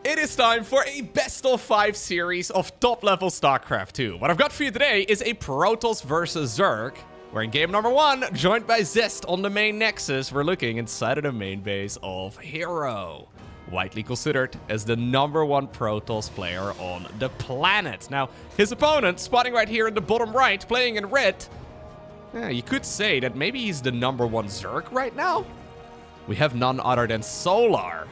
It is time for a best of 5 series of top level StarCraft 2. What I've got for you today is a Protoss versus Zerg. We're in game number 1, joined by Zest on the main Nexus. We're looking inside of the main base of herO, widely considered as the #1 Protoss player on the planet. Now, his opponent, spotting right here in the bottom right, playing in red. Yeah, you could say that maybe he's the #1 Zerg right now. We have none other than Solar.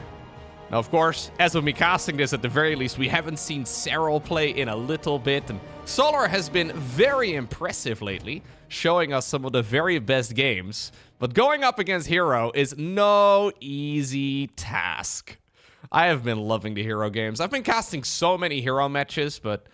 Now, of course, as of me casting this, at the very least, we haven't seen herO play in a little bit, and Solar has been very impressive lately, showing us some of the very best games. But going up against herO is no easy task. I have been loving the herO games. I've been casting so many herO matches, but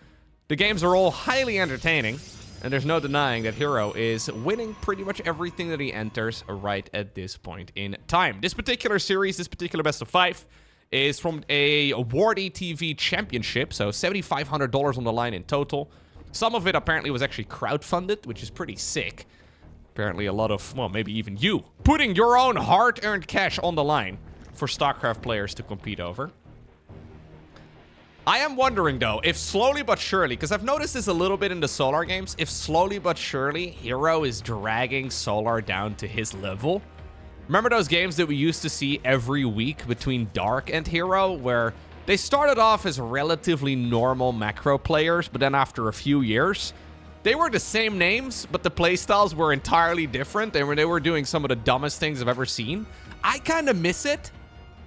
the games are all highly entertaining, and there's no denying that herO is winning pretty much everything that he enters right at this point in time. This particular series, this particular best of 5, is from a Award ATV championship, so $7,500 on the line in total. Some of it apparently was actually crowdfunded, which is pretty sick. Apparently a lot of, well, maybe even you, putting your own hard-earned cash on the line for StarCraft players to compete over. I am wondering, though, if slowly but surely, because I've noticed this a little bit in the Solar games, if slowly but surely herO is dragging Solar down to his level. Remember those games that we used to see every week between Dark and herO, where they started off as relatively normal macro players, but then after a few years, they were the same names, but the playstyles were entirely different. They were doing some of the dumbest things I've ever seen. I kind of miss it.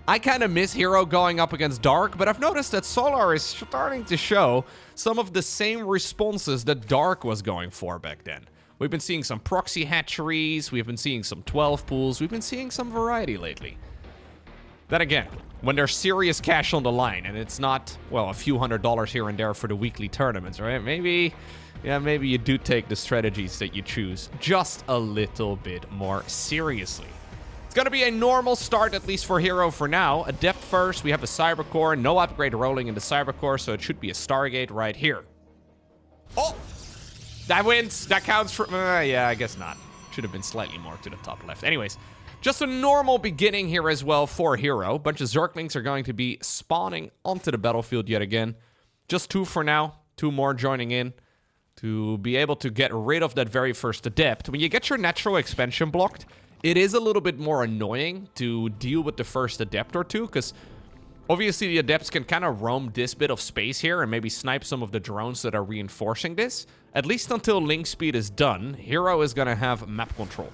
I kind of miss herO going up against Dark, but I've noticed that Solar is starting to show some of the same responses that Dark was going for back then. We've been seeing some proxy hatcheries, we've been seeing some 12 pools, we've been seeing some variety lately. Then again, when there's serious cash on the line, and it's not, well, a few $100s here and there for the weekly tournaments, right? Maybe you do take the strategies that you choose just a little bit more seriously. It's going to be a normal start, at least for herO for now. Adept first, we have a Cybercore, no upgrade rolling in the Cybercore, so it should be a Stargate right here. Oh! That wins. That counts for... yeah, I guess not. Should have been slightly more to the top left. Anyways, just a normal beginning here as well for herO. A bunch of Zerglings are going to be spawning onto the battlefield yet again. Just 2 for now. 2 more joining in to be able to get rid of that very first Adept. When you get your natural expansion blocked, it is a little bit more annoying to deal with the first Adept or 2, because obviously the Adepts can kind of roam this bit of space here and maybe snipe some of the drones that are reinforcing this. At least until link speed is done, herO is going to have map control.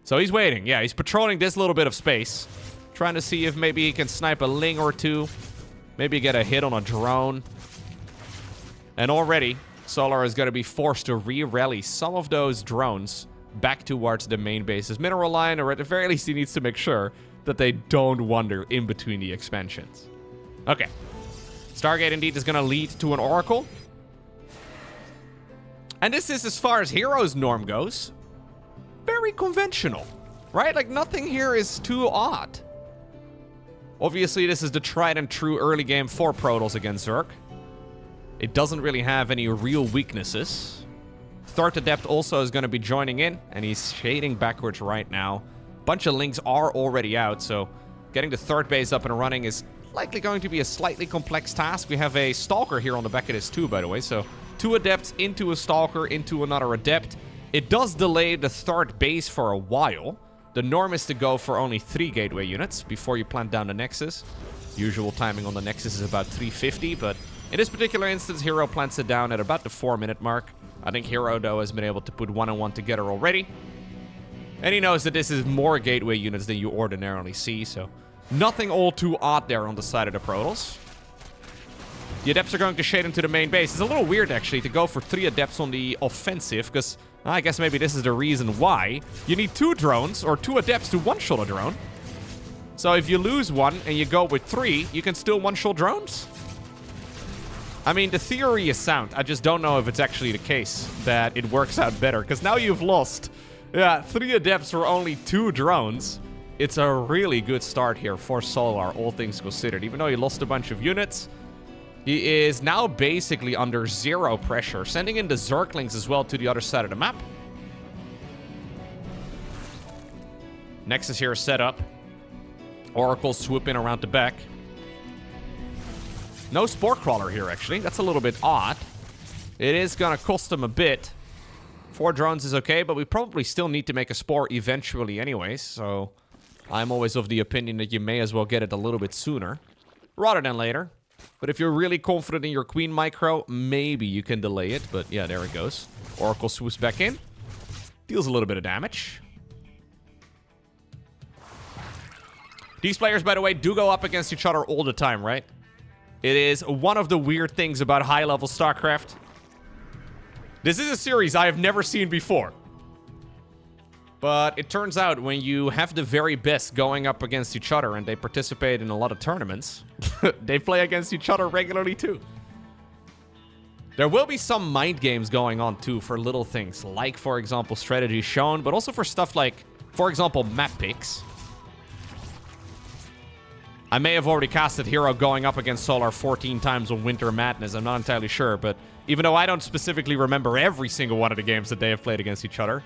So he's waiting. Yeah, he's patrolling this little bit of space, trying to see if maybe he can snipe a ling or 2, maybe get a hit on a drone. And already, Solar is going to be forced to re-rally some of those drones back towards the main base's mineral line, or at the very least he needs to make sure that they don't wander in between the expansions. Okay. Stargate indeed is going to lead to an Oracle. And this is, as far as herO's norm goes, very conventional, right? Like, nothing here is too odd. Obviously, this is the tried and true early game for Protoss against Zerg. It doesn't really have any real weaknesses. Third Adept also is going to be joining in, and he's shading backwards right now. Bunch of links are already out, so getting the third base up and running is likely going to be a slightly complex task. We have a Stalker here on the back of this too, by the way, so 2 Adepts into a Stalker into another Adept. It does delay the third base for a while. The norm is to go for only 3 gateway units before you plant down the Nexus. Usual timing on the Nexus is about 350, but in this particular instance, herO plants it down at about the 4-minute mark. I think herO, though, has been able to put 1 and 1 together already. And he knows that this is more gateway units than you ordinarily see, so nothing all too odd there on the side of the Protoss. The Adepts are going to shade into the main base. It's a little weird, actually, to go for 3 Adepts on the offensive, because I guess maybe this is the reason why. You need 2 drones, or 2 Adepts to one-shot a drone. So if you lose 1 and you go with 3, you can still one-shot drones? I mean, the theory is sound. I just don't know if it's actually the case that it works out better, because now you've lost... yeah, 3 Adepts for only 2 drones. It's a really good start here for Solar, all things considered. Even though he lost a bunch of units, he is now basically under 0 pressure, sending in the Zerglings as well to the other side of the map. Nexus here is set up. Oracle swoop in around the back. No Spore Crawler here, actually. That's a little bit odd. It is going to cost him a bit. 4 drones is okay, but we probably still need to make a Spore eventually anyways, so I'm always of the opinion that you may as well get it a little bit sooner, rather than later. But if you're really confident in your Queen Micro, maybe you can delay it, but yeah, there it goes. Oracle swoops back in. Deals a little bit of damage. These players, by the way, do go up against each other all the time, right? It is one of the weird things about high-level StarCraft. This is a series I have never seen before. But it turns out when you have the very best going up against each other and they participate in a lot of tournaments, they play against each other regularly too. There will be some mind games going on too for little things, like, for example, strategy shown, but also for stuff like, for example, map picks. I may have already casted herO going up against Solar 14 times on Winter Madness, I'm not entirely sure, but even though I don't specifically remember every single one of the games that they have played against each other,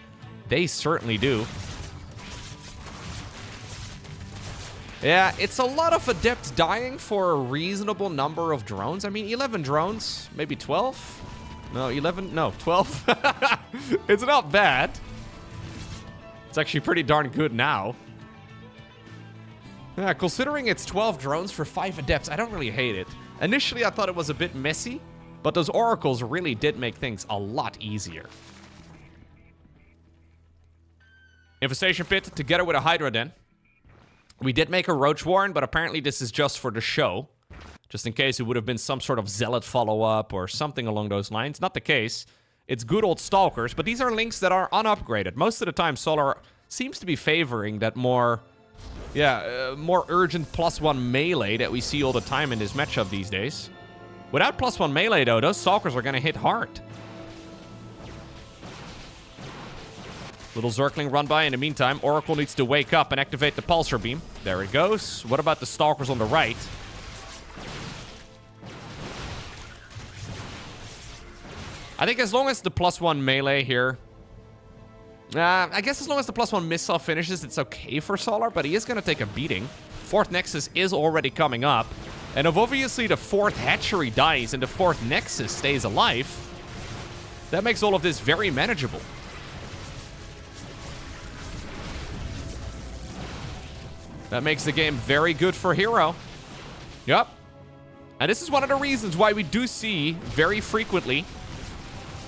they certainly do. Yeah, it's a lot of adepts dying for a reasonable number of drones. I mean, 11 drones, maybe 12? No, 11, no, 12. It's not bad. It's actually pretty darn good now. Yeah, considering it's 12 drones for 5 adepts, I don't really hate it. Initially, I thought it was a bit messy, but those oracles really did make things a lot easier. Infestation Pit together with a Hydra Den. We did make a Roach Warren, but apparently this is just for the show. Just in case it would have been some sort of Zealot follow-up or something along those lines. Not the case. It's good old Stalkers, but these are links that are unupgraded. Most of the time, Solar seems to be favoring that more urgent +1 melee that we see all the time in this matchup these days. Without +1 melee, though, those Stalkers are going to hit hard. Little Zergling run by in the meantime. Oracle needs to wake up and activate the Pulsar Beam. There it goes. What about the Stalkers on the right? I think as long as the +1 melee here... I guess as long as the +1 missile finishes, it's okay for Solar, but he is going to take a beating. 4th Nexus is already coming up. And if obviously the 4th Hatchery dies and the 4th Nexus stays alive, that makes all of this very manageable. That makes the game very good for herO. Yep. And this is one of the reasons why we do see, very frequently,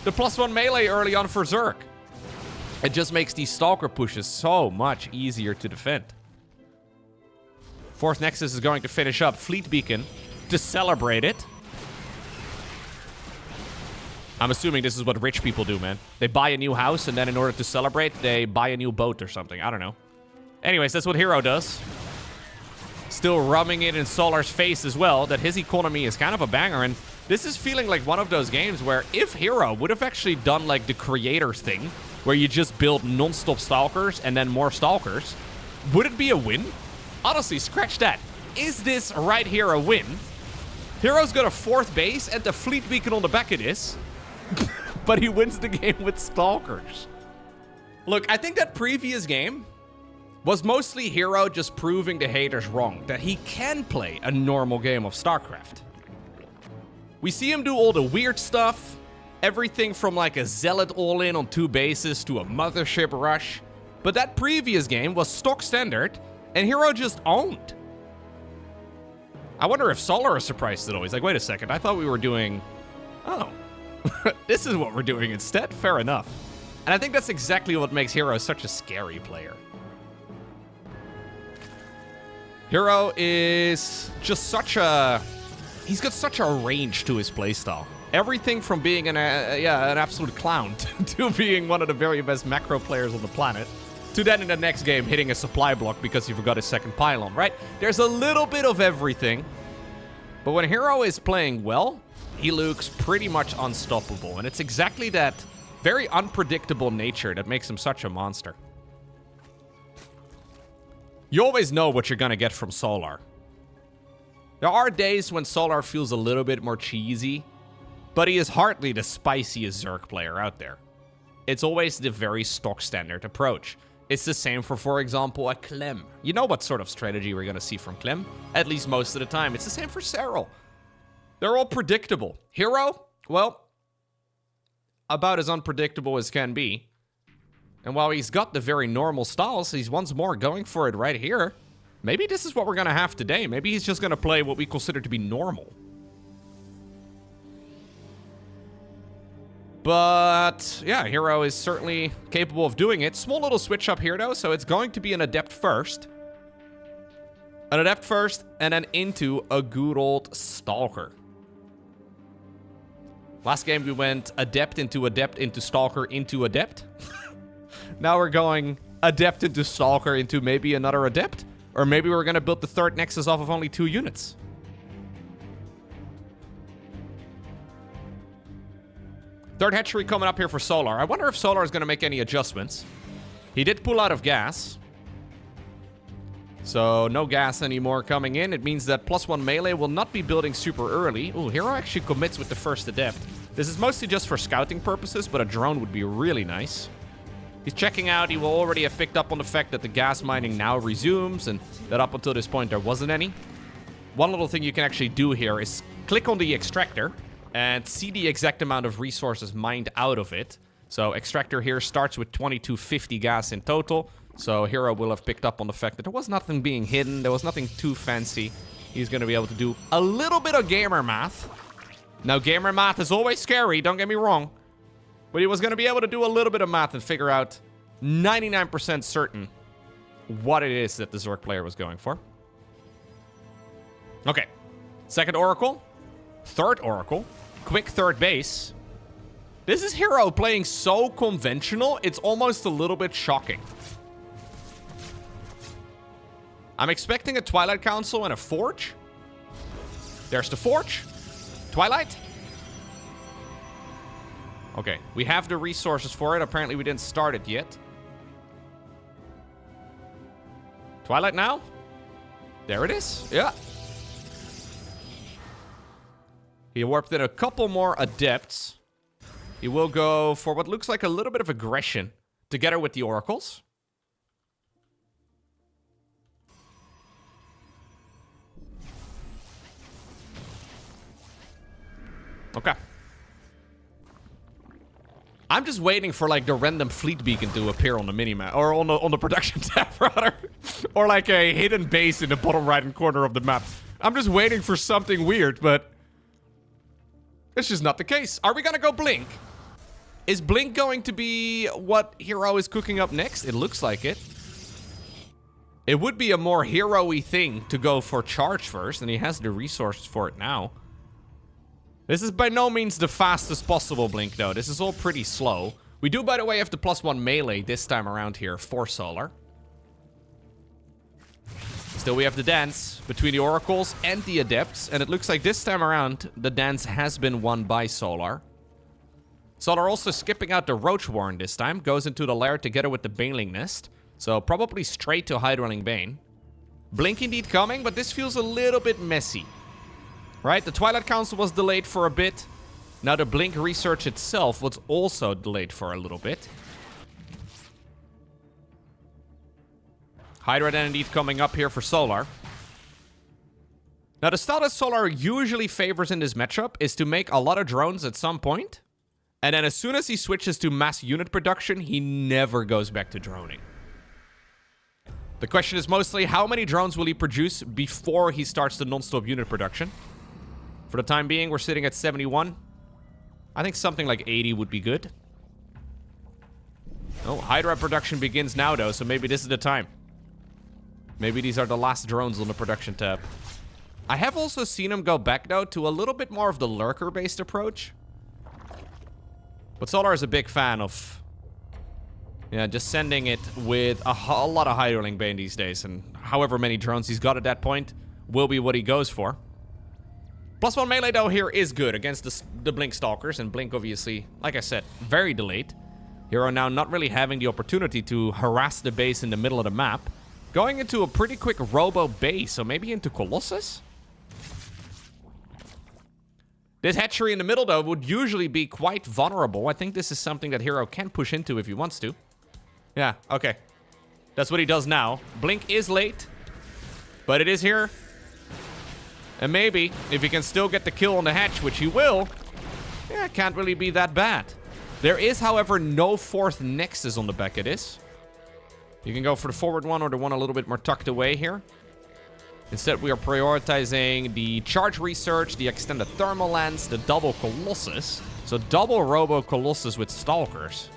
the +1 melee early on for Zerg. It just makes these Stalker pushes so much easier to defend. 4th Nexus is going to finish up Fleet Beacon to celebrate it. I'm assuming this is what rich people do, man. They buy a new house, and then in order to celebrate, they buy a new boat or something. I don't know. Anyways, that's what herO does. Still rubbing it in Solar's face as well, that his economy is kind of a banger, and this is feeling like one of those games where if herO would have actually done like the creators thing, where you just build non-stop Stalkers and then more Stalkers, would it be a win? Honestly, scratch that. Is this right here a win? herO's got a 4th base and the Fleet Beacon on the back of this, but he wins the game with Stalkers. Look, I think that previous game was mostly herO just proving the haters wrong, that he can play a normal game of StarCraft. We see him do all the weird stuff, everything from like a Zealot all-in on 2 bases to a Mothership rush, but that previous game was stock standard, and herO just owned. I wonder if Solar is surprised at all. He's like, wait a second, I thought we were doing... Oh, this is what we're doing instead? Fair enough. And I think that's exactly what makes herO such a scary player. herO is just such a... He's got such a range to his playstyle. Everything from being an absolute clown to being one of the very best macro players on the planet, to then in the next game hitting a supply block because he forgot his 2nd pylon, right? There's a little bit of everything. But when herO is playing well, he looks pretty much unstoppable. And it's exactly that very unpredictable nature that makes him such a monster. You always know what you're going to get from Solar. There are days when Solar feels a little bit more cheesy, but he is hardly the spiciest Zerg player out there. It's always the very stock standard approach. It's the same for example, a Clem. You know what sort of strategy we're going to see from Clem, at least most of the time. It's the same for herO. They're all predictable. herO, well, about as unpredictable as can be. And while he's got the very normal styles, he's once more going for it right here. Maybe this is what we're going to have today. Maybe he's just going to play what we consider to be normal. But, yeah, herO is certainly capable of doing it. Small little switch up here, though, so it's going to be an Adept first. An Adept first, and then into a good old Stalker. Last game, we went Adept into Stalker into Adept. Now we're going Adept into Stalker into maybe another Adept. Or maybe we're going to build the third Nexus off of only 2 units. Third hatchery coming up here for Solar. I wonder if Solar is going to make any adjustments. He did pull out of gas. So no gas anymore coming in. It means that +1 melee will not be building super early. Ooh, herO actually commits with the first Adept. This is mostly just for scouting purposes, but a drone would be really nice. He's checking out. He will already have picked up on the fact that the gas mining now resumes and that up until this point there wasn't any. One little thing you can actually do here is click on the extractor and see the exact amount of resources mined out of it. So extractor here starts with 2250 gas in total. So herO will have picked up on the fact that there was nothing being hidden. There was nothing too fancy. He's going to be able to do a little bit of gamer math. Now, gamer math is always scary, don't get me wrong. But he was going to be able to do a little bit of math and figure out 99% certain what it is that the Zerg player was going for. Okay. Second Oracle. Third Oracle. Quick third base. This is herO playing so conventional, it's almost a little bit shocking. I'm expecting a Twilight Council and a Forge. There's the Forge. Twilight. Okay, we have the resources for it. Apparently we didn't start it yet. Twilight now? There it is. Yeah. He warped in a couple more Adepts. He will go for what looks like a little bit of aggression together with the Oracles. Okay. I'm just waiting for like the random fleet beacon to appear on the minimap, or on the production tab rather, or like a hidden base in the bottom right-hand corner of the map. I'm just waiting for something weird, but it's just not the case. Are we gonna go Blink? Is Blink going to be what herO is cooking up next? It looks like it. It would be a more herO-y thing to go for charge first, and he has the resources for it now. This is by no means the fastest possible Blink, though. This is all pretty slow. We do, by the way, have the +1 melee this time around here for Solar. Still, we have the dance between the Oracles and the Adepts, and it looks like this time around, the dance has been won by Solar. Solar also skipping out the Roach Warren this time, goes into the lair together with the Baneling nest, so probably straight to Hydroling Bane. Blink indeed coming, but this feels a little bit messy. Right, the Twilight Council was delayed for a bit. Now the Blink research itself was also delayed for a little bit. Hydra then indeed coming up here for Solar. Now the style that Solar usually favors in this matchup is to make a lot of drones at some point. And then as soon as he switches to mass unit production, he never goes back to droning. The question is mostly how many drones will he produce before he starts the non-stop unit production. For the time being, we're sitting at 71. I think something like 80 would be good. Oh, Hydra production begins now, though, so maybe this is the time. Maybe these are the last drones on the production tab. I have also seen him go back, though, to a little bit more of the lurker-based approach. But Solar is a big fan of, yeah, just sending it with a lot of Hydroling Bane these days. And however many drones he's got at that point will be what he goes for. +1 melee, though, here is good against the Blink Stalkers. And Blink, obviously, like I said, very delayed. herO now not really having the opportunity to harass the base in the middle of the map. Going into a pretty quick robo base, so maybe into Colossus? This hatchery in the middle, though, would usually be quite vulnerable. I think this is something that herO can push into if he wants to. Yeah, okay. That's what he does now. Blink is late, but it is here. And maybe, if he can still get the kill on the hatch, which he will, yeah, it can't really be that bad. There is, however, no fourth Nexus on the back of this. You can go for the forward one or the one a little bit more tucked away here. Instead, we are prioritizing the charge research, the extended thermal lens, the double Colossus. So double Robo Colossus with Stalkers.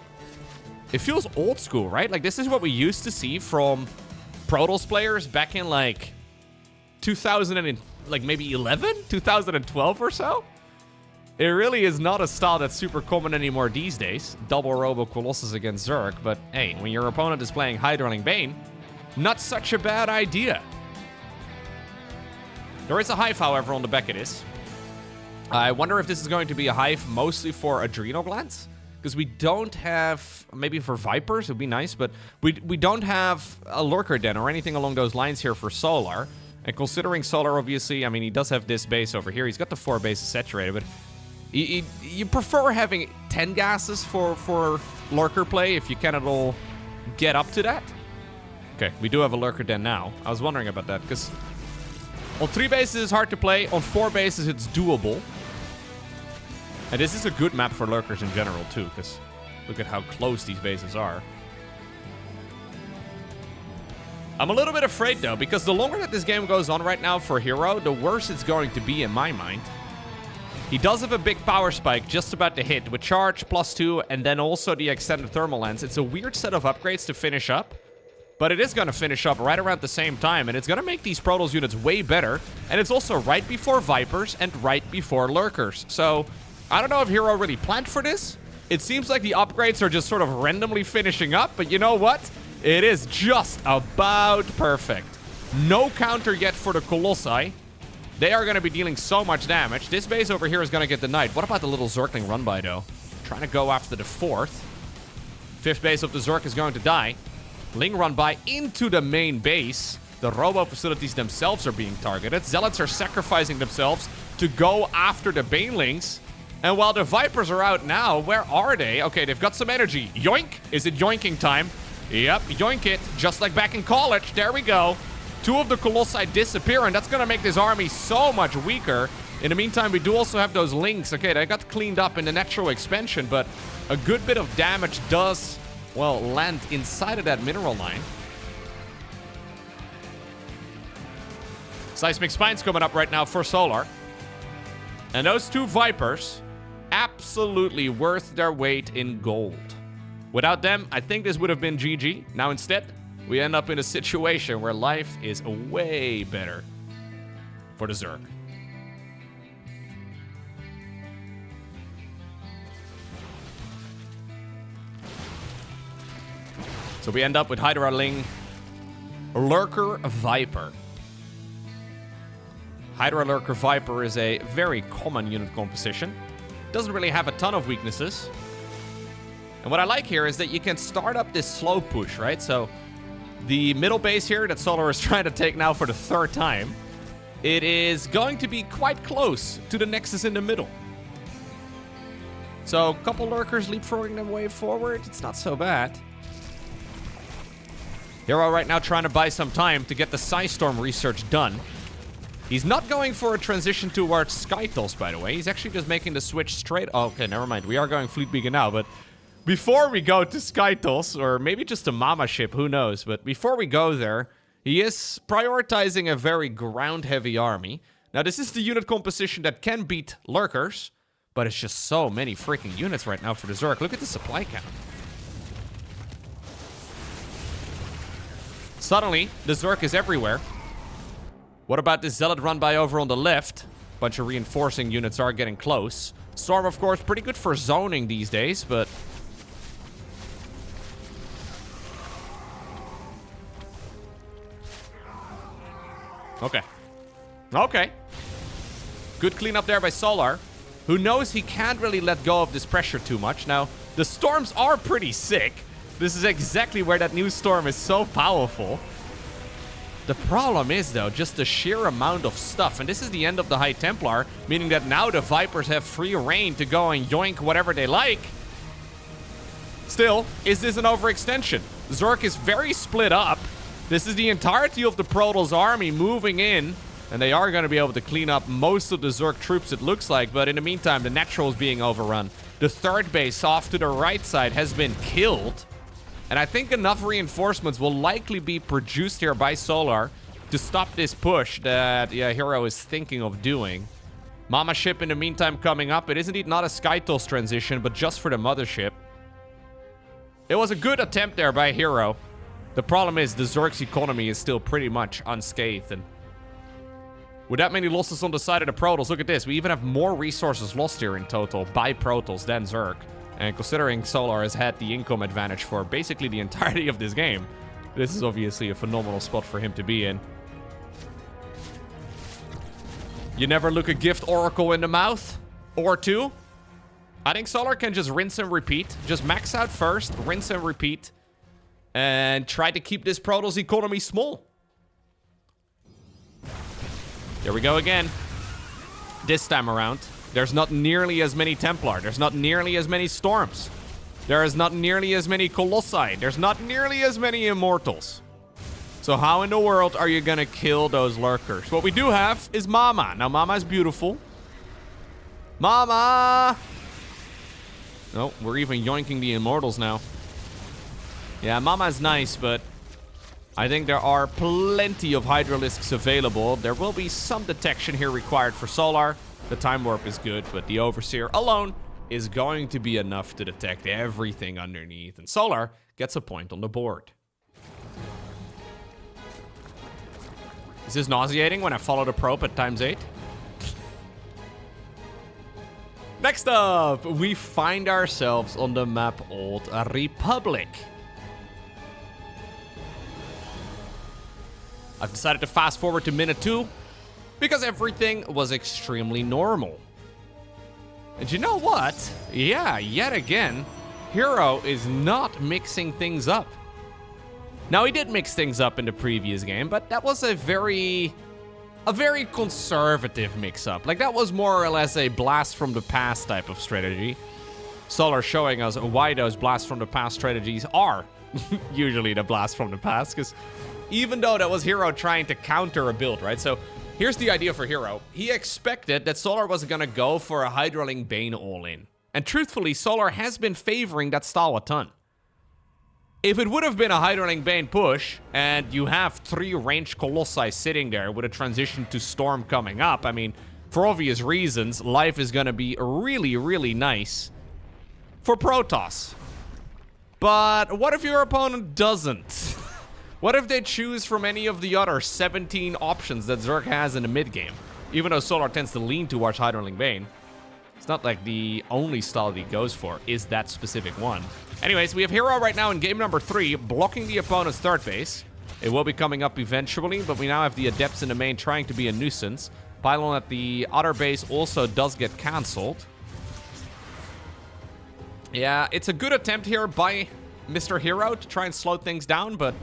It feels old school, right? Like, this is what we used to see from Protoss players back in, like, 2000 and, like, maybe 11? 2012 or so? It really is not a style that's super common anymore these days. Double Robo Colossus against Zerg. But, hey, when your opponent is playing Hydraling Bane, not such a bad idea. There is a Hive, however, on the back of this. I wonder if this is going to be a Hive mostly for Adrenal Glands. Because we don't have, maybe for Vipers, it would be nice, but we don't have a Lurker Den or anything along those lines here for Solar. And considering Solar, obviously, I mean, he does have this base over here. He's got the 4 bases saturated, but you prefer having 10 gases for Lurker play if you can at all get up to that. Okay, we do have a Lurker Den now. I was wondering about that, because on 3 bases it's hard to play. On 4 bases it's doable. And this is a good map for Lurkers in general, too, because look at how close these bases are. I'm a little bit afraid, though, because the longer that this game goes on right now for herO, the worse it's going to be in my mind. He does have a big power spike just about to hit with charge +2 and then also the extended thermal lens. It's a weird set of upgrades to finish up, but it is going to finish up right around the same time, and it's going to make these Protoss units way better. And it's also right before Vipers and right before Lurkers. So I don't know if herO really planned for this. It seems like the upgrades are just sort of randomly finishing up, but you know what? It is just about perfect. No counter yet for the Colossi. They are going to be dealing so much damage. This base over here is going to get denied. What about the little Zergling run by, though? Trying to go after the 4th. 5th base of the Zerg is going to die. Ling run by into the main base. The Robo facilities themselves are being targeted. Zealots are sacrificing themselves to go after the Banelings. And while the Vipers are out now, where are they? Okay, they've got some energy. Yoink! Is it yoinking time? Yep, yoink it. Just like back in college. There we go. 2 of the Colossi disappear, and that's going to make this army so much weaker. In the meantime, we do also have those Lings. Okay, they got cleaned up in the natural expansion, but a good bit of damage does, well, land inside of that mineral line. Seismic Spine's coming up right now for Solar. And those 2 Vipers, absolutely worth their weight in gold. Without them, I think this would have been GG. Now instead, we end up in a situation where life is way better for the Zerg. So we end up with Hydra Ling, Lurker Viper. Hydra Lurker Viper is a very common unit composition. Doesn't really have a ton of weaknesses. And what I like here is that you can start up this slow push, right? So the middle base here that Solar is trying to take now for the 3rd time, it is going to be quite close to the Nexus in the middle. So a couple Lurkers leapfrogging their way forward. It's not so bad. herO right now trying to buy some time to get the Psystorm research done. He's not going for a transition towards Skytals, by the way. He's actually just making the switch straight. Oh, okay, never mind. We are going Fleet Beacon now, but before we go to Skytals, or maybe just a Mama ship, who knows? But before we go there, he is prioritizing a very ground-heavy army. Now, this is the unit composition that can beat Lurkers, but it's just so many freaking units right now for the Zerg. Look at the supply count. Suddenly, the Zerg is everywhere. What about this Zealot run by over on the left? Bunch of reinforcing units are getting close. Storm, of course, pretty good for zoning these days, but okay. Okay. Good cleanup there by Solar, who knows he can't really let go of this pressure too much. Now, the Storms are pretty sick. This is exactly where that new Storm is so powerful. The problem is, though, just the sheer amount of stuff. And this is the end of the High Templar, meaning that now the Vipers have free reign to go and yoink whatever they like. Still, is this an overextension? Zerg is very split up. This is the entirety of the Protoss army moving in And they are going to be able to clean up most of the Zerg troops, it looks like. But in the meantime, the natural is being overrun. The third base off to the right side has been killed. And I think enough reinforcements will likely be produced here by Solar to stop this push that herO is thinking of doing. Mama ship in the meantime coming up. It is indeed not a SkyToss transition, but just for the mothership. It was a good attempt there by herO. The problem is the Zerg's economy is still pretty much unscathed. And with that many losses on the side of the Protoss, look at this. We even have more resources lost here in total by Protoss than Zerg. And considering Solar has had the income advantage for basically the entirety of this game, this is obviously a phenomenal spot for him to be in. You never look a gift Oracle in the mouth? Or two? I think Solar can just rinse and repeat. Just max out first, rinse and repeat. And try to keep this Protoss economy small. Here we go again. This time around, there's not nearly as many Templar. There's not nearly as many Storms. There is not nearly as many Colossi. There's not nearly as many Immortals. So how in the world are you gonna kill those lurkers? What we do have is Mama. Now, Mama is beautiful. Mama! Oh, we're even yoinking the Immortals now. Yeah, Mama is nice, but I think there are plenty of Hydralisks available. There will be some detection here required for Solar. The Time Warp is good, but the Overseer alone is going to be enough to detect everything underneath. And Solar gets a point on the board. Is this nauseating when I follow the probe at ×8? Next up, we find ourselves on the map Old Republic. I've decided to fast forward to minute 2 because everything was extremely normal. And you know what? Yeah, yet again, herO is not mixing things up. Now, he did mix things up in the previous game, but that was a very conservative mix-up. Like, that was more or less a blast from the past type of strategy. Solar showing us why those blast from the past strategies are usually the blast from the past, because even though that was herO trying to counter a build, right? So here's the idea for herO. He expected that Solar was going to go for a Hydraling Bane all-in. And truthfully, Solar has been favoring that style a ton. If it would have been a Hydraling Bane push, and you have 3 ranged Colossi sitting there with a transition to Storm coming up, I mean, for obvious reasons, life is going to be really, really nice for Protoss. But what if your opponent doesn't? What if they choose from any of the other 17 options that Zerg has in the mid-game? Even though Solar tends to lean towards Hydraling Bane, it's not like the only style that he goes for is that specific one. Anyways, we have herO right now in game number 3, blocking the opponent's third base. It will be coming up eventually, but we now have the Adepts in the main trying to be a nuisance. Pylon at the other base also does get cancelled. Yeah, it's a good attempt here by Mr. herO to try and slow things down, but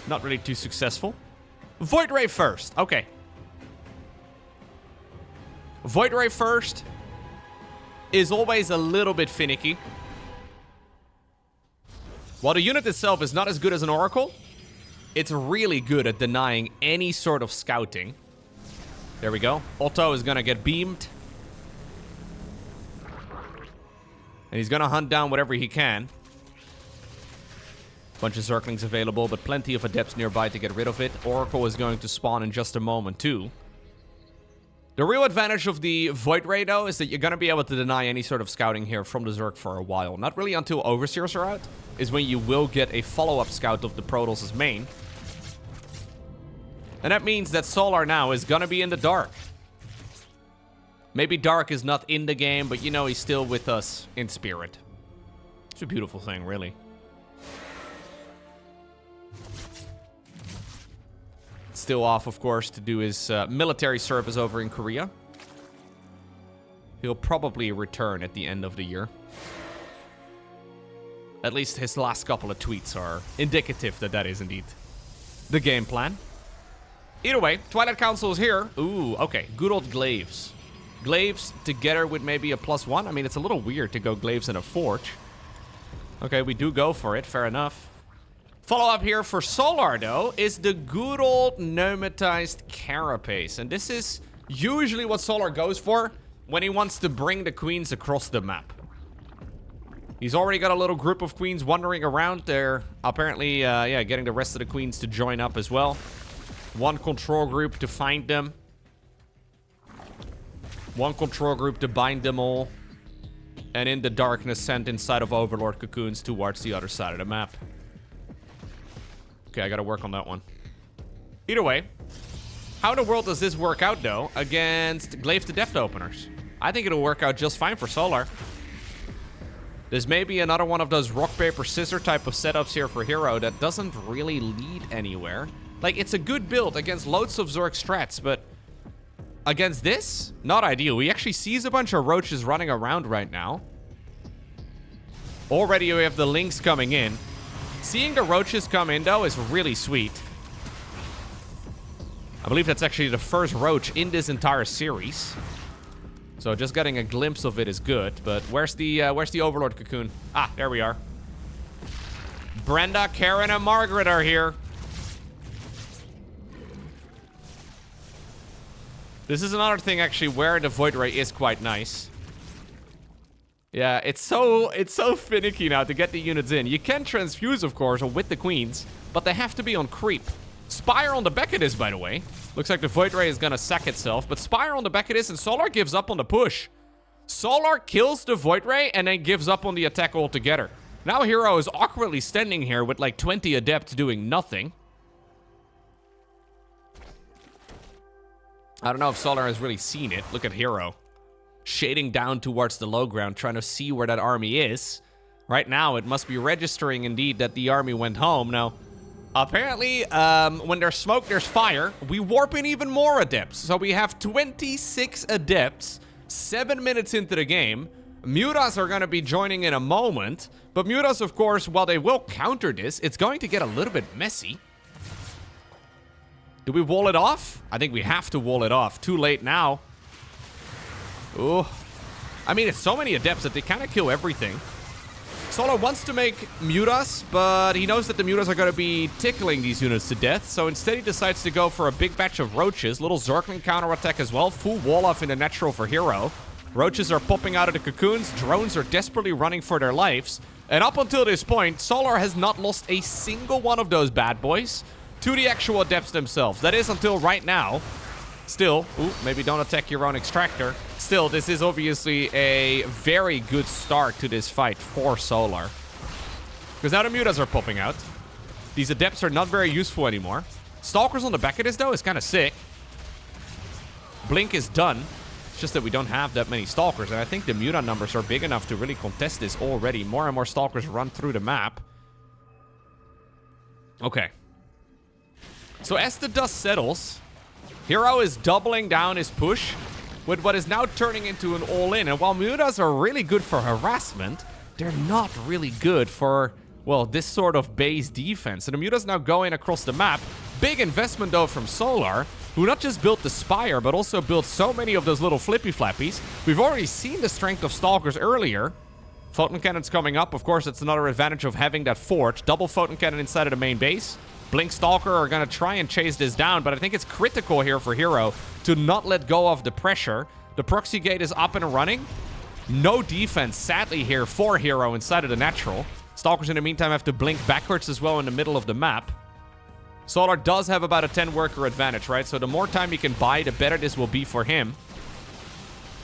not really too successful. Void Ray first. Okay. Void Ray first is always a little bit finicky. While the unit itself is not as good as an Oracle, it's really good at denying any sort of scouting. There we go. Otto is going to get beamed. And he's going to hunt down whatever he can. Bunch of Zerglings available, but plenty of Adepts nearby to get rid of it. Oracle is going to spawn in just a moment, too. The real advantage of the Void Ray, though, is that you're going to be able to deny any sort of scouting here from the Zerg for a while. Not really until Overseers are out, is when you will get a follow-up scout of the Protoss' main. And that means that Solar now is going to be in the dark. Maybe Dark is not in the game, but you know he's still with us in spirit. It's a beautiful thing, really. Still off, of course, to do his military service over in Korea. He'll probably return at the end of the year. At least his last couple of tweets are indicative that that is indeed the game plan. Either way, Twilight Council is here. Ooh, okay. Good old Glaives. Glaives together with maybe a +1. I mean, it's a little weird to go Glaives in a Forge. Okay, we do go for it. Fair enough. Follow-up here for Solar, though, is the good old nomatized carapace. And this is usually what Solar goes for when he wants to bring the queens across the map. He's already got a little group of queens wandering around there. Apparently, yeah, getting the rest of the queens to join up as well. One control group to find them. One control group to bind them all. And in the darkness, sent inside of Overlord cocoons towards the other side of the map. Okay, I gotta work on that one. Either way, how in the world does this work out, though, against Glaive to Depth openers? I think it'll work out just fine for Solar. There's maybe another one of those rock, paper, scissor type of setups here for herO that doesn't really lead anywhere. Like, it's a good build against loads of Zork strats, but against this, not ideal. He actually sees a bunch of roaches running around right now. Already we have the links coming in. Seeing the roaches come in, though, is really sweet. I believe that's actually the first roach in this entire series. So just getting a glimpse of it is good. But where's the Overlord cocoon? Ah, there we are. Brenda, Karen, and Margaret are here. This is another thing, actually, where the Void Ray is quite nice. Yeah, it's so finicky now to get the units in. You can transfuse, of course, with the queens, but they have to be on creep. Spire on the back of this, by the way. Looks like the Void Ray is gonna sack itself, but Spire on the back of this, and Solar gives up on the push. Solar kills the Void Ray and then gives up on the attack altogether. Now herO is awkwardly standing here with like 20 adepts doing nothing. I don't know if Solar has really seen it. Look at herO. Shading down towards the low ground, trying to see where that army is. Right now, it must be registering indeed that the army went home. Now, apparently, when there's smoke, there's fire. We warp in even more adepts. So we have 26 adepts, 7 minutes into the game. Mutas are going to be joining in a moment. But Mutas, of course, while they will counter this, it's going to get a little bit messy. Do we wall it off? I think we have to wall it off. Too late now. Ooh. I mean, it's so many adepts that they kind of kill everything. Solar wants to make Mutas, but he knows that the Mutas are going to be tickling these units to death. So instead he decides to go for a big batch of roaches. Little Zergling counterattack as well. Full wall off in the natural for herO. Roaches are popping out of the cocoons. Drones are desperately running for their lives. And up until this point, Solar has not lost a single one of those bad boys to the actual adepts themselves. That is until right now. Still, ooh, maybe don't attack your own extractor. Still, this is obviously a very good start to this fight for Solar. Because now the Mutas are popping out. These adepts are not very useful anymore. Stalkers on the back of this, though, is kind of sick. Blink is done. It's just that we don't have that many Stalkers. And I think the Muta numbers are big enough to really contest this already. More and more Stalkers run through the map. Okay. So as the dust settles, herO is doubling down his push with what is now turning into an all-in. And while Mutas are really good for harassment, they're not really good for, well, this sort of base defense. And the Mutas now going across the map. Big investment, though, from Solar, who not just built the Spire, but also built so many of those little flippy flappies. We've already seen the strength of Stalkers earlier. Photon Cannon's coming up. Of course, it's another advantage of having that fort. Double Photon Cannon inside of the main base. Blink Stalker are going to try and chase this down, but I think it's critical here for herO to not let go of the pressure. The proxy gate is up and running. No defense, sadly, here for herO inside of the natural. Stalkers, in the meantime, have to blink backwards as well in the middle of the map. Solar does have about a 10-worker advantage, right? So the more time he can buy, the better this will be for him.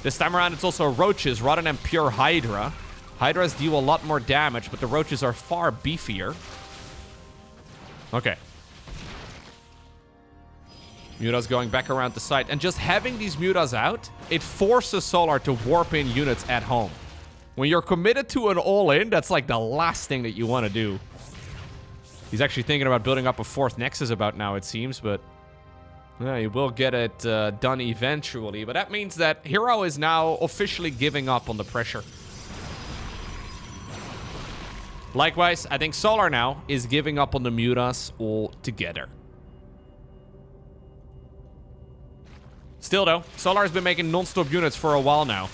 This time around, it's also roaches rather than pure Hydra. Hydras deal a lot more damage, but the roaches are far beefier. Okay. Mutas going back around the site. And just having these Mutas out, it forces Solar to warp in units at home. When you're committed to an all-in, that's like the last thing that you want to do. He's actually thinking about building up a 4th Nexus about now, it seems, but he will get it done eventually. But that means that herO is now officially giving up on the pressure. Likewise, I think Solar now is giving up on the Mutas altogether. Still, though, Solar has been making non-stop units for a while now.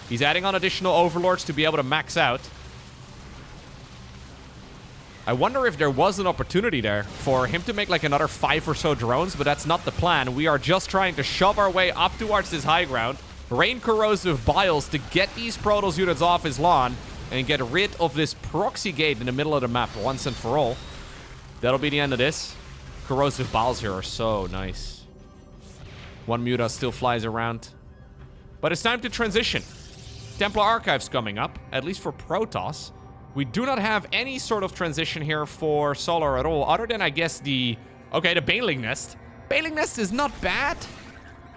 He's adding on additional Overlords to be able to max out. I wonder if there was an opportunity there for him to make like another 5 or so drones, but that's not the plan. We are just trying to shove our way up towards this high ground, rain corrosive biles to get these Protoss units off his lawn, and get rid of this proxy gate in the middle of the map once and for all. That'll be the end of this. Corrosive biles here are so nice. One Muta still flies around. But it's time to transition. Templar Archives coming up, at least for Protoss. We do not have any sort of transition here for Solar at all, other than, I guess, the Baneling Nest. Baneling Nest is not bad,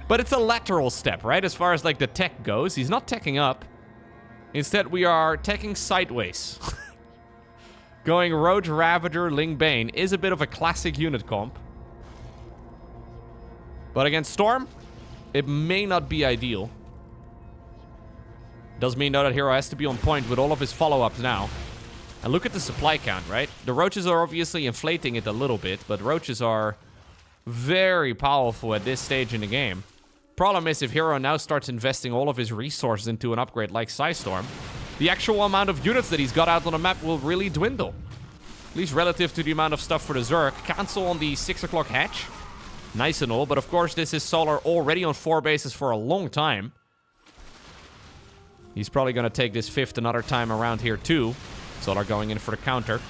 but it's a lateral step, right? As far as, like, the tech goes. He's not teching up. Instead, we are teching sideways. Going Roach, Ravager, Ling Bane is a bit of a classic unit comp. But against Storm, it may not be ideal. Does mean, though, that herO has to be on point with all of his follow-ups now. And look at the supply count, right? The Roaches are obviously inflating it a little bit, but Roaches are very powerful at this stage in the game. Problem is, if herO now starts investing all of his resources into an upgrade like Psystorm, the actual amount of units that he's got out on the map will really dwindle. At least relative to the amount of stuff for the Zerg. Cancel on the 6 o'clock hatch. Nice and all, but of course this is Solar already on 4 bases for a long time. He's probably going to take this 5th another time around here too. Solar going in for the counter.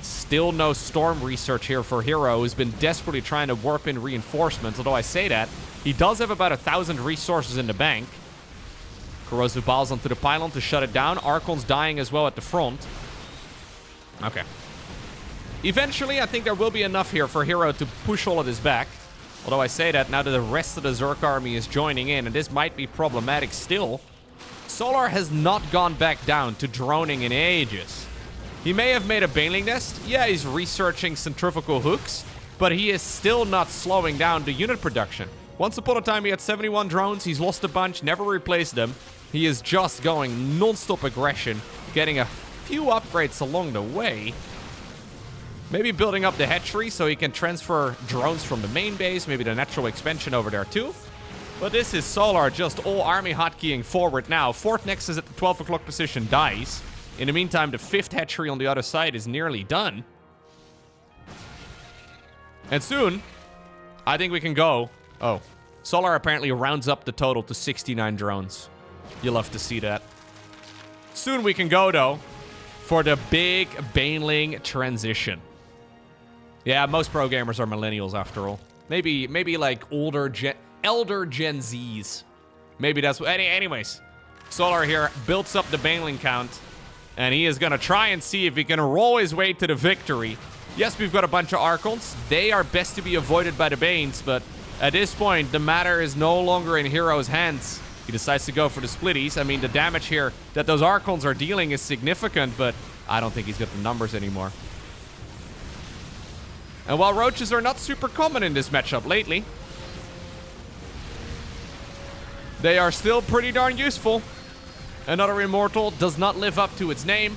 Still no Storm research here for herO, who's been desperately trying to warp in reinforcements. Although I say that, he does have about 1,000 resources in the bank. Corrosive Biles onto the pylon to shut it down. Archon's dying as well at the front. Okay. Eventually, I think there will be enough here for herO to push all of this back. Although I say that now that the rest of the Zerg army is joining in, and this might be problematic still. Solar has not gone back down to droning in ages. He may have made a Baneling Nest. Yeah, he's researching centrifugal hooks, but he is still not slowing down the unit production. Once upon a time, he had 71 drones. He's lost a bunch, never replaced them. He is just going non-stop aggression, getting a few upgrades along the way. Maybe building up the hatchery so he can transfer drones from the main base, maybe the natural expansion over there too. But this is Solar just all army hotkeying forward now. 4th Nexus at the 12 o'clock position dies. In the meantime, the 5th hatchery on the other side is nearly done. And soon, I think we can go. Oh, Solar apparently rounds up the total to 69 drones. You'll love to see that. Soon we can go, though, for the big Baneling transition. Yeah, most pro gamers are millennials after all. Maybe like elder Gen Zs. Maybe that's what... Anyways, Solar here builds up the Baneling count, and he is going to try and see if he can roll his way to the victory. Yes, we've got a bunch of Archons. They are best to be avoided by the Banes, but at this point, the matter is no longer in herO's hands. He decides to go for the splitties. I mean, the damage here that those Archons are dealing is significant, but I don't think he's got the numbers anymore. And while Roaches are not super common in this matchup lately, they are still pretty darn useful. Another Immortal does not live up to its name.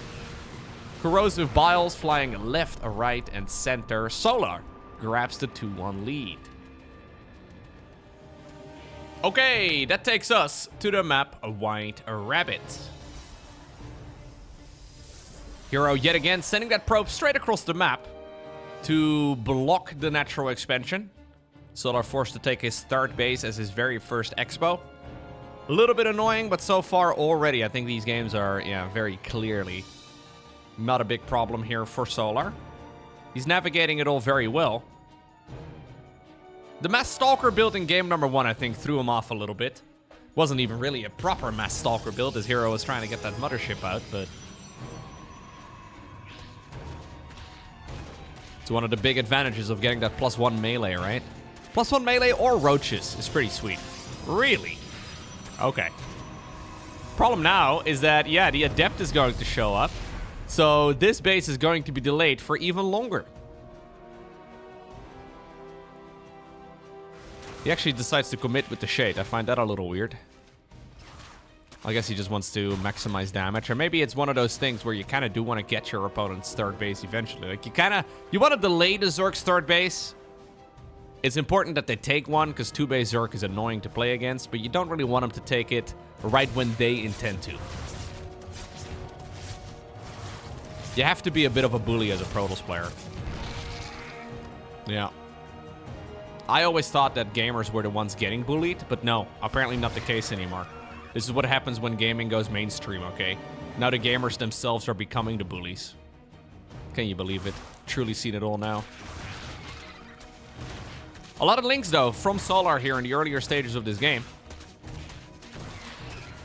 Corrosive Biles flying left, right, and center. Solar grabs the 2-1 lead. Okay, that takes us to the map White Rabbit. herO yet again sending that probe straight across the map to block the natural expansion. Solar forced to take his 3rd base as his very first expo. A little bit annoying, but so far already I think these games are, yeah, very clearly not a big problem here for Solar. He's navigating it all very well. The Mass Stalker build in game number 1, I think, threw him off a little bit. Wasn't even really a proper Mass Stalker build as herO was trying to get that mothership out, but... it's one of the big advantages of getting that +1 melee, right? +1 melee or Roaches is pretty sweet. Really? Okay. Problem now is that, yeah, the Adept is going to show up. So this base is going to be delayed for even longer. He actually decides to commit with the Shade. I find that a little weird. I guess he just wants to maximize damage. Or maybe it's one of those things where you kind of do want to get your opponent's 3rd base eventually. Like, you want to delay the Zerg's 3rd base. It's important that they take one, because 2-base Zerg is annoying to play against, but you don't really want them to take it right when they intend to. You have to be a bit of a bully as a Protoss player. Yeah. I always thought that gamers were the ones getting bullied, but no, apparently not the case anymore. This is what happens when gaming goes mainstream, okay? Now the gamers themselves are becoming the bullies. Can you believe it? Truly seen it all now. A lot of links, though, from Solar here in the earlier stages of this game.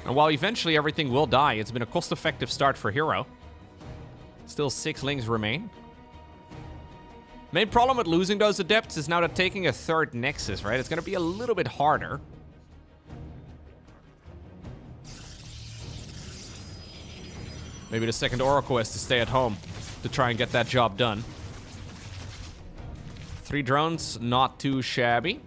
And while eventually everything will die, it's been a cost-effective start for herO. Still 6 links remain. Main problem with losing those adepts is now that taking a 3rd Nexus, right? It's going to be a little bit harder. Maybe the 2nd Oracle has to stay at home to try and get that job done. 3 drones, not too shabby.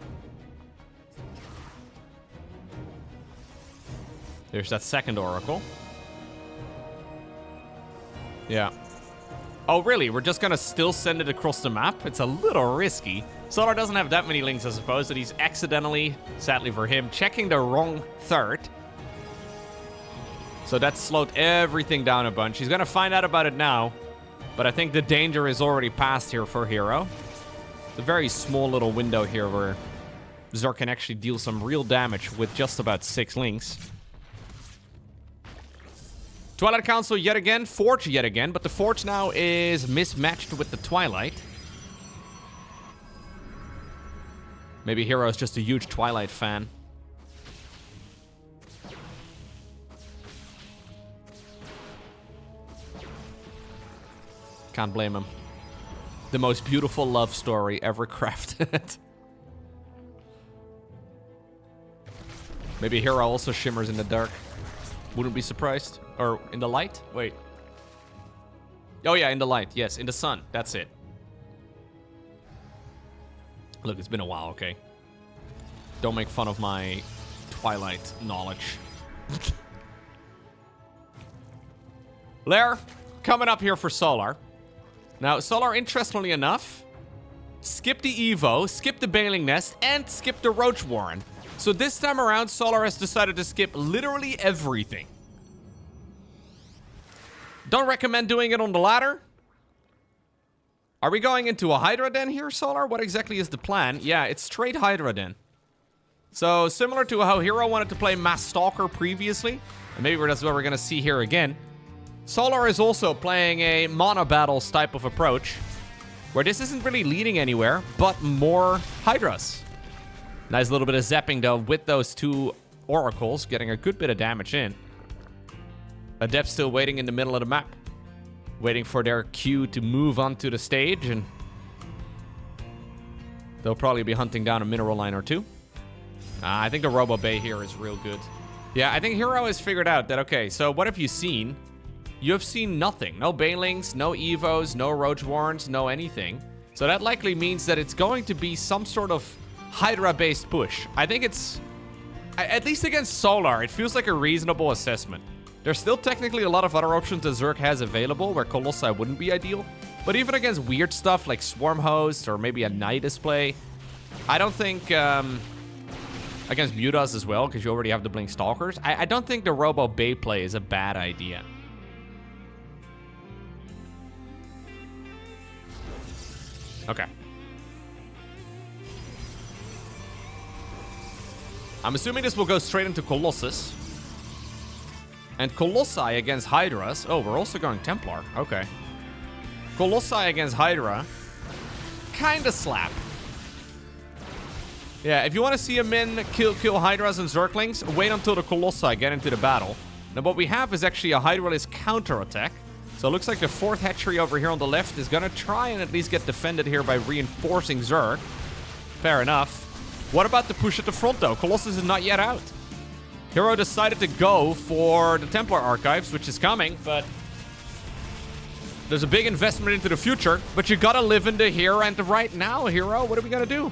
There's that 2nd Oracle. Yeah. Oh, really? We're just gonna still send it across the map? It's a little risky. Solar doesn't have that many links, I suppose, that he's accidentally, sadly for him, checking the wrong 3rd. So that slowed everything down a bunch. He's gonna find out about it now, but I think the danger is already past here for herO. It's a very small little window here where Zerg can actually deal some real damage with just about 6 links. Twilight Council yet again, Forge yet again, but the Forge now is mismatched with the Twilight. Maybe herO is just a huge Twilight fan. Can't blame him. The most beautiful love story ever crafted. Maybe herO also shimmers in the dark. Wouldn't be surprised. Or in the light? Wait. Oh yeah, in the light. Yes, in the sun. That's it. Look, it's been a while, okay? Don't make fun of my Twilight knowledge. Lair, coming up here for Solar. Now, Solar, interestingly enough, skip the Evo, skip the Baneling Nest, and skip the Roach Warren. So this time around, Solar has decided to skip literally everything. Don't recommend doing it on the ladder. Are we going into a Hydra Den here, Solar? What exactly is the plan? Yeah, it's straight Hydra Den. So, similar to how herO wanted to play Mass Stalker previously, and maybe that's what we're going to see here again, Solar is also playing a mono battles type of approach, where this isn't really leading anywhere, but more Hydras. Nice little bit of zapping, though, with those 2 Oracles, getting a good bit of damage in. Adept still waiting in the middle of the map. Waiting for their queue to move onto the stage, and they'll probably be hunting down a mineral line or 2. I think the Robo Bay here is real good. Yeah, I think herO has figured out that, okay, so what have you seen? You have seen nothing. No Banelings, no Evos, no Roach Warrens, no anything. So that likely means that it's going to be some sort of Hydra-based push. I think it's, at least against Solar, it feels like a reasonable assessment. There's still technically a lot of other options that Zerg has available where Colossi wouldn't be ideal. But even against weird stuff like Swarm Host or maybe a Night Display, I don't think, against Mutas as well, because you already have the Blink Stalkers, I don't think the Robo Bay play is a bad idea. Okay. I'm assuming this will go straight into Colossus. And Colossi against Hydras. Oh, we're also going Templar. Okay. Colossi against Hydra. Kinda slap. Yeah, if you want to see a min kill Hydras and Zerglings, wait until the Colossi get into the battle. Now what we have is actually a Hydralist counterattack. So it looks like the 4th hatchery over here on the left is gonna try and at least get defended here by reinforcing Zerg. Fair enough. What about the push at the front though? Colossus is not yet out. herO decided to go for the Templar Archives, which is coming, but there's a big investment into the future, but you gotta live in the here and the right now, herO. What are we gonna do?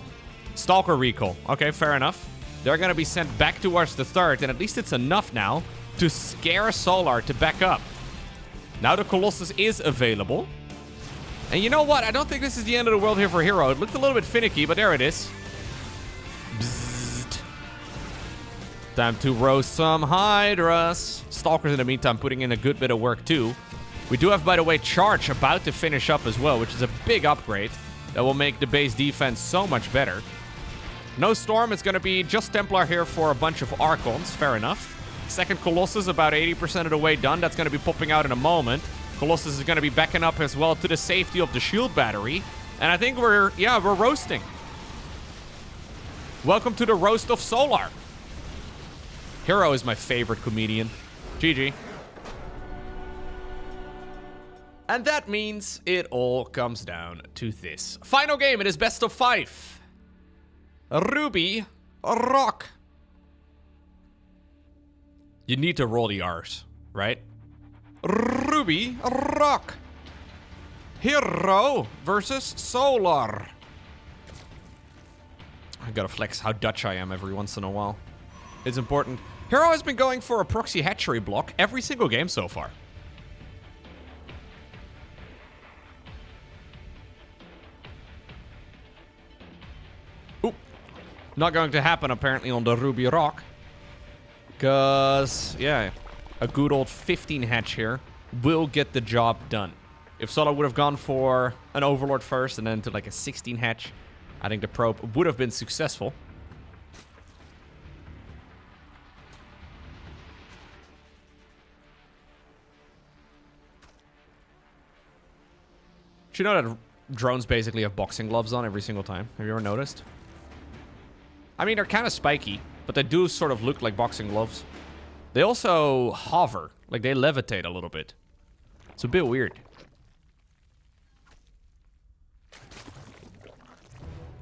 Stalker recall. Okay, fair enough. They're gonna be sent back towards the 3rd, and at least it's enough now to scare Solar to back up. Now the Colossus is available. And you know what? I don't think this is the end of the world here for herO. It looked a little bit finicky, but there it is. Bzzzt. Time to roast some Hydras. Stalkers in the meantime putting in a good bit of work too. We do have, by the way, Charge about to finish up as well, which is a big upgrade that will make the base defense so much better. No Storm. It's going to be just Templar here for a bunch of Archons. Fair enough. Second Colossus about 80% of the way done. That's going to be popping out in a moment. Colossus is going to be backing up as well to the safety of the shield battery. And I think we're roasting. Welcome to the roast of Solar. herO is my favorite comedian. GG. And that means it all comes down to this. Final game, it is best of 5. Ruby Rock. You need to roll the R's, right? Ruby Rock. herO versus Solar. I gotta flex how Dutch I am every once in a while. It's important. herO has been going for a proxy hatchery block every single game so far. Oop. Not going to happen apparently on the Ruby Rock. Because, yeah, a good old 15 hatch here will get the job done. If Solar would have gone for an Overlord first and then to like a 16 hatch, I think the probe would have been successful. Do you know that drones basically have boxing gloves on every single time? Have you ever noticed? I mean, they're kind of spiky, but they do sort of look like boxing gloves. They also hover, like they levitate a little bit. It's a bit weird.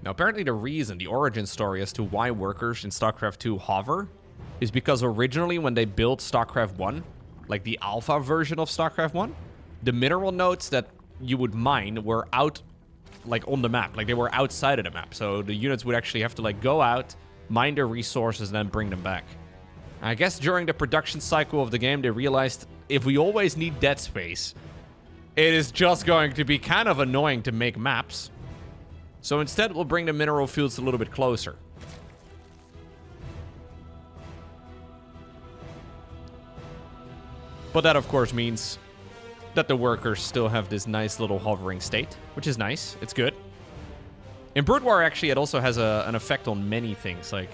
Now, apparently the reason, the origin story as to why workers in StarCraft 2 hover is because originally when they built StarCraft 1, like the alpha version of StarCraft 1, the mineral nodes that you would mine were out, like on the map. Like they were outside of the map. So the units would actually have to like go out, mine their resources, and then bring them back. I guess during the production cycle of the game, they realized if we always need dead space, it is just going to be kind of annoying to make maps. So instead, we'll bring the mineral fields a little bit closer. But that, of course, means that the workers still have this nice little hovering state, which is nice. It's good. In Brood War, actually, it also has an effect on many things. Like,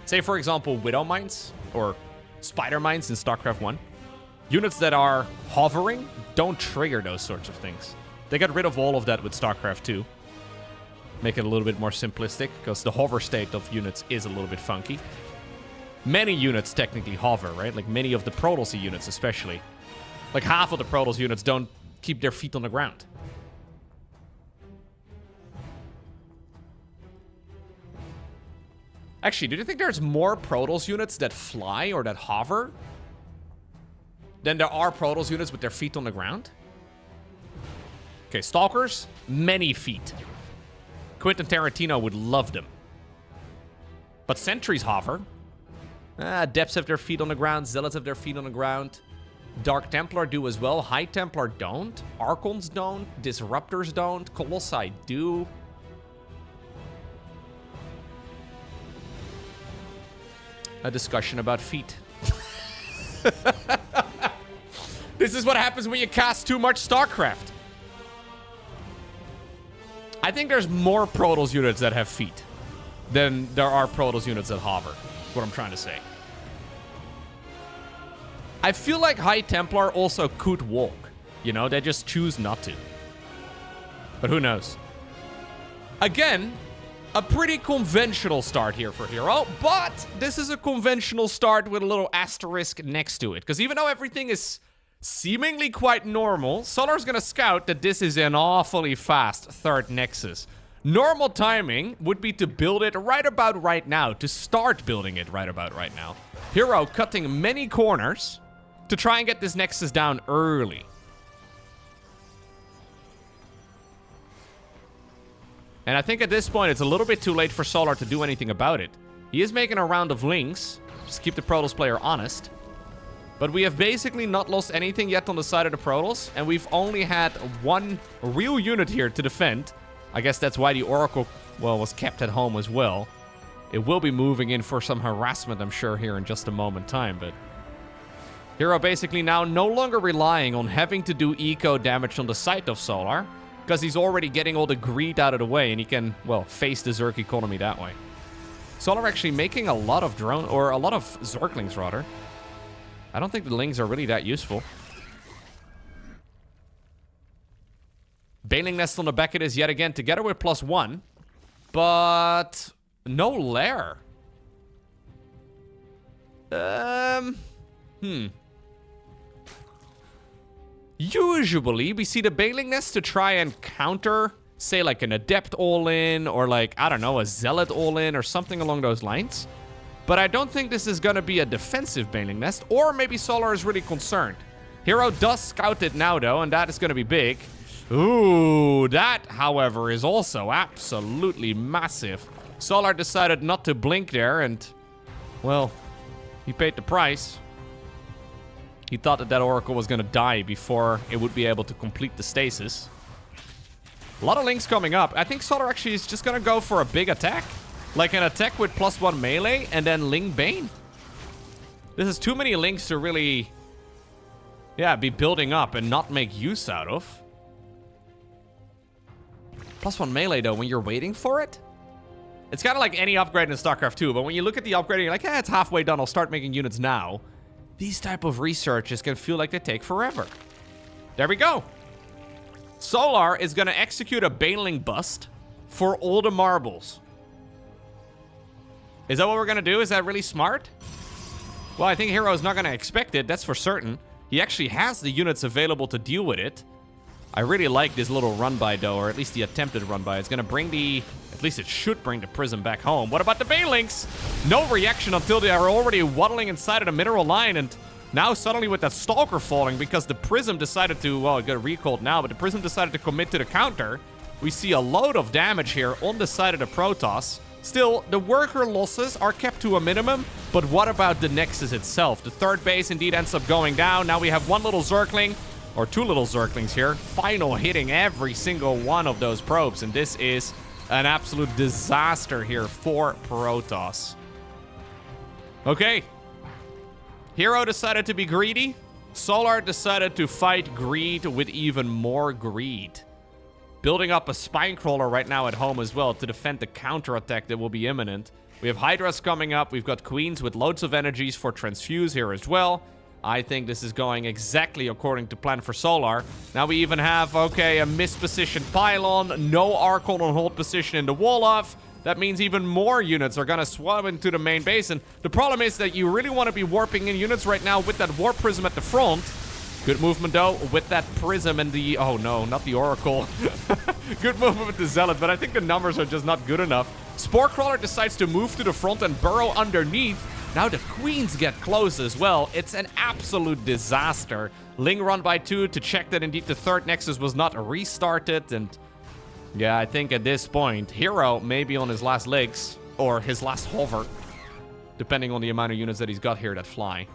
say, for example, Widow Mines or Spider Mines in StarCraft 1. Units that are hovering don't trigger those sorts of things. They got rid of all of that with StarCraft 2. Make it a little bit more simplistic, because the hover state of units is a little bit funky. Many units technically hover, right? Like many of the Protoss units especially. Like half of the Protoss units don't keep their feet on the ground. Actually, do you think there's more Protoss units that fly or that hover than there are Protoss units with their feet on the ground? Okay, Stalkers, many feet. Quentin Tarantino would love them. But Sentries hover. Depths have their feet on the ground. Zealots have their feet on the ground. Dark Templar do as well. High Templar don't. Archons don't. Disruptors don't. Colossi do. A discussion about feet. This is what happens when you cast too much StarCraft. I think there's more Protoss units that have feet than there are Protoss units that hover. That's what I'm trying to say. I feel like High Templar also could walk. You know, they just choose not to. But who knows? Again, a pretty conventional start here for herO, but this is a conventional start with a little asterisk next to it. Because even though everything is seemingly quite normal, Solar's gonna scout that this is an awfully fast third Nexus. Normal timing would be to build it right about right now, to start building it right about right now. herO cutting many corners to try and get this Nexus down early. And I think at this point, it's a little bit too late for Solar to do anything about it. He is making a round of links, just keep the Protoss player honest. But we have basically not lost anything yet on the side of the Protoss, and we've only had one real unit here to defend. I guess that's why the Oracle, well, was kept at home as well. It will be moving in for some harassment, I'm sure, here in just a moment in time, but herO basically now no longer relying on having to do eco damage on the side of Solar, because he's already getting all the greed out of the way, and he can, well, face the Zerg economy that way. Solar actually making a lot of drone, or a lot of Zerglings, rather. I don't think the Lings are really that useful. Baneling Nest on the back it is yet again, together with +1. But no lair. Usually, we see the Baneling Nest to try and counter, say, like an Adept all-in, or like, I don't know, a Zealot all-in, or something along those lines. But I don't think this is going to be a defensive Baneling Nest, or maybe Solar is really concerned. herO does scout it now, though, and that is going to be big. Ooh, that, however, is also absolutely massive. Solar decided not to blink there, and, well, he paid the price. He thought that that Oracle was going to die before it would be able to complete the stasis. A lot of Lings coming up. I think Solar actually is just going to go for a big attack. Like an attack with +1 melee and then Ling Bane. This is too many Lings to really, yeah, be building up and not make use out of. +1 melee, though, when you're waiting for it? It's kind of like any upgrade in StarCraft 2, but when you look at the upgrade, you're like, it's halfway done, I'll start making units now. These type of researches can feel like they take forever. There we go. Solar is going to execute a Baneling bust for all the marbles. Is that what we're going to do? Is that really smart? Well, I think herO is not going to expect it, that's for certain. He actually has the units available to deal with it. I really like this little run-by, though, or at least the attempted run-by. It's going to bring the... At least it should bring the Prism back home. What about the Banelings? No reaction until they are already waddling inside of the mineral line, and now suddenly with that Stalker falling, because the Prism decided to... Well, it got recalled now, but the Prism decided to commit to the counter. We see a load of damage here on the side of the Protoss. Still, the worker losses are kept to a minimum, but what about the Nexus itself? The third base indeed ends up going down. Now we have one little Zergling, or two little Zerglings here, final hitting every single one of those probes, and this is an absolute disaster here for Protoss. Okay. herO decided to be greedy. Solar decided to fight greed with even more greed. Building up a Spinecrawler right now at home as well to defend the counterattack that will be imminent. We have Hydras coming up. We've got Queens with loads of energies for Transfuse here as well. I think this is going exactly according to plan for Solar. Now we even have, okay, a mispositioned Pylon. No Archon on hold position in the Wolof. That means even more units are going to swab into the main base. And the problem is that you really want to be warping in units right now with that Warp Prism at the front. Good movement, though, with that Prism and the... Oh, no, not the Oracle. Good movement with the Zealot, but I think the numbers are just not good enough. Sporecrawler decides to move to the front and burrow underneath. Now the Queens get close as well. It's an absolute disaster. Ling run by 2 to check that indeed the third Nexus was not restarted. And yeah, I think at this point, herO may be on his last legs, or his last hover, depending on the amount of units that he's got here that fly.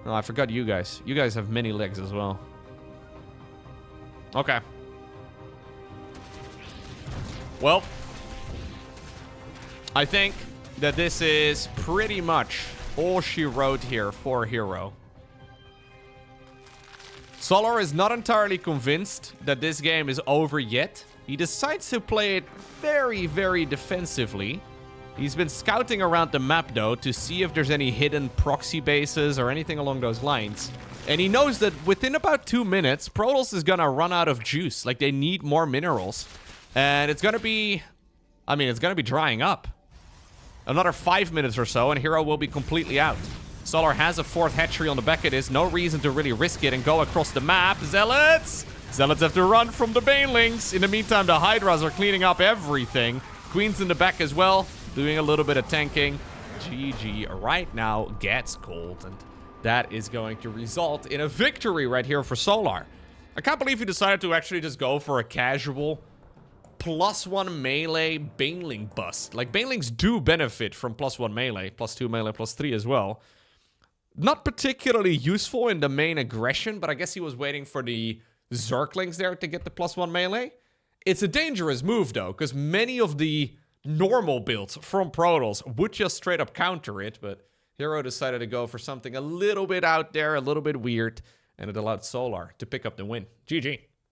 Oh, I forgot you guys. You guys have many legs as well. Okay. Well, I think that this is pretty much all she wrote here for herO. Solar is not entirely convinced that this game is over yet. He decides to play it very, very defensively. He's been scouting around the map, though, to see if there's any hidden proxy bases or anything along those lines. And he knows that within about 2 minutes, Protoss is gonna run out of juice. Like, they need more minerals. And it's gonna be... I mean, it's gonna be drying up. Another 5 minutes or so, and herO will be completely out. Solar has a 4th hatchery on the back of this. No reason to really risk it and go across the map. Zealots! Zealots have to run from the Banelings. In the meantime, the Hydras are cleaning up everything. Queens in the back as well, doing a little bit of tanking. GG right now gets cold, and that is going to result in a victory right here for Solar. I can't believe he decided to actually just go for a casual +1 melee Baneling bust. Like, Banelings do benefit from +1 melee, +2 melee, +3 as well. Not particularly useful in the main aggression, but I guess he was waiting for the Zerglings there to get the +1 melee. It's a dangerous move, though, because many of the normal builds from Protoss would just straight up counter it, but herO decided to go for something a little bit out there, a little bit weird, and it allowed Solar to pick up the win. GG.